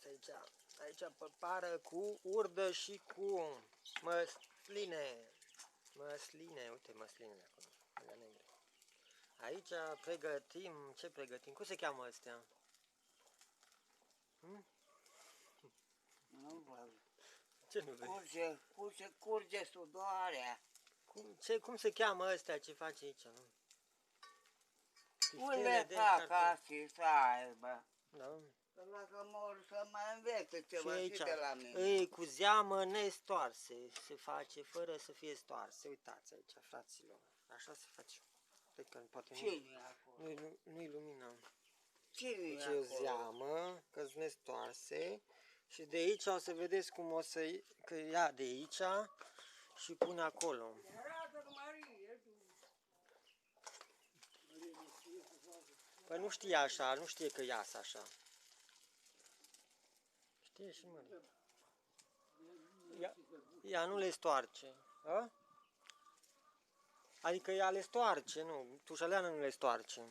uitați aici. Aici păpară cu urdă și cu măsline. Măsline, uite măslinele acolo, alea negre. Aici pregătim, ce pregătim? Cum se cheamă astea? Nu văd. Ce nu vezi? Curge sudoarea. Cum se cheamă astea ce faci aici? Nu? Cum le fac astea să aibă? Da. Dacă mor să mai învețe ceva și de la mine. Ei, cu zeamă nestoarse se face fără să fie stoarse. Uitați aici, fraților. Așa se face. Cred că poate Cine acolo? nu-i lumină. Cine Deci acolo? e o zeamă, că-s nestoarse. Și de aici o să vedeți cum o să că ia de aici și pune acolo. Păi nu știe așa, nu știe că iasă așa. Știe și mă. Ea nu le stoarce. A? Adică ea le stoarce, nu. Tușăleană nu le stoarce.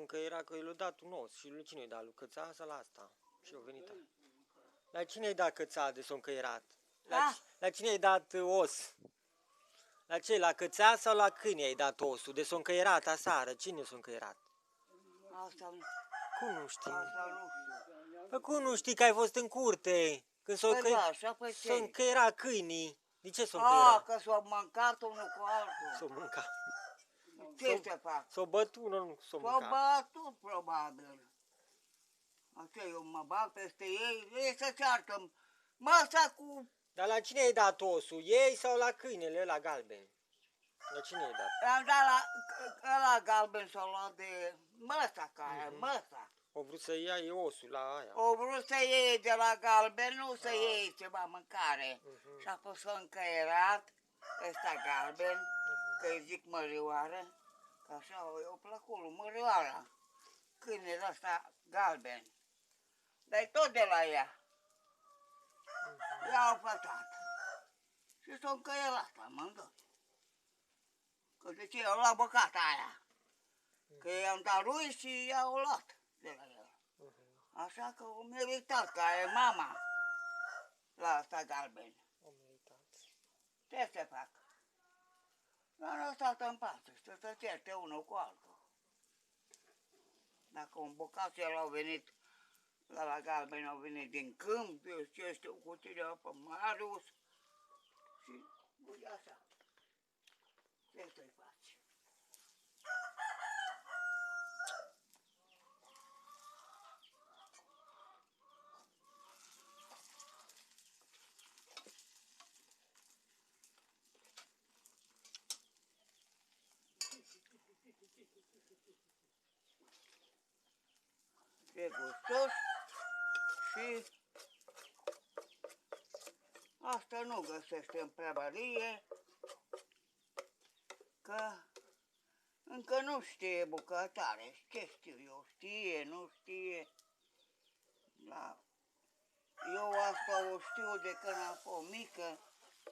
Încă era că i-l-a dat un os și lui cine i-a dat? Lui Căța sau la asta? Și-a venit. La cine i-a dat Căța de s-a încăierat? La cine i-a dat os? La ce? La Căța sau la câine i-ai dat osul? De s-a încăierat aseară. Cine s-a încăierat? Asta nu. Cum nu știi? Asta nu știu. Păi cum nu știi că ai fost în curte? Când s-a încăierat câinii. De ce s-a încăierat? Că s-au mâncat unul cu altul. S-a mâncat. Ce se fac? S-a bătut, nu s-a mâncat. S-au bătut, probabil. Așa, eu mă bag peste ei, ei să ceartă. Măsa cu... Dar la cine ai dat osul? Ei sau la câinele ăla galben? La cine ai dat? Am dat la ăla galben s-a luat de măsa care, măsa. O vrut să ia osul la aia. O vrut să iei de la galben, nu să iei ceva mâncare. Și a fost încăierat ăsta galben, că îi zic mărioară, că așa i-a plăcut lui mărioara. Câinele ăsta galben. Dar tot de la ea. I-au pătat. Și s-a încăierat amândoi. Că de ce i-au luat bucata aia? Că i-am dat lui și i-au luat de la el. Așa că o meritat, că e mama la asta galben. O meritat. Ce se fac? Dar nu stat în pace, să se certe unul cu altul. Dacă un bocat el au venit la galben, au venit din câmp, eu știu cu tine pe Marius și uite așa. Ce să-i faci? E gustos și asta nu găsește în prăvălie, că încă nu știe bucătare. Ce știu eu? Știe, nu știe. Da. Eu asta o știu de când am fost mică.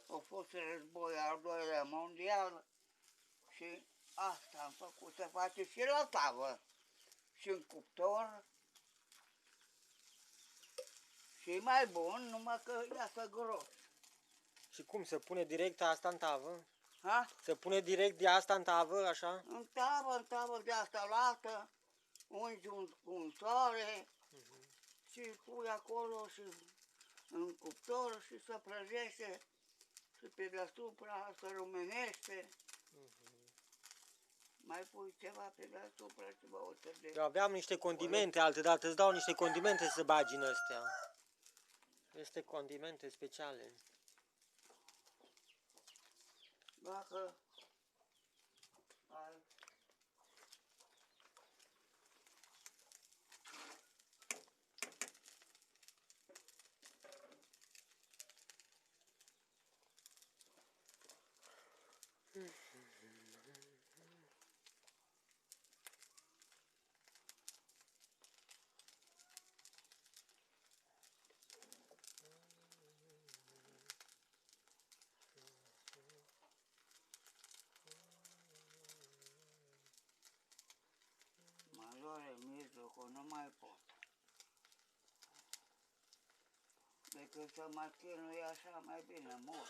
A fost război al doilea mondial și asta am făcut să face și la tavă. Și în cuptor. Și mai bun, numai că iasă gros. Și cum, se pune direct asta în tavă? Ha? Se pune direct de asta în tavă, așa? În tavă de asta lată, ungi un soare și pui acolo și în cuptor și se prăjește și pe deasupra se rumenește. Mai pui ceva pe deasupra și băută de... Eu aveam niște condimente, altădată îți dau niște condimente să bagi în astea. Este condimente speciale. Dacă ai... Decât să mă chinui așa mai bine mor.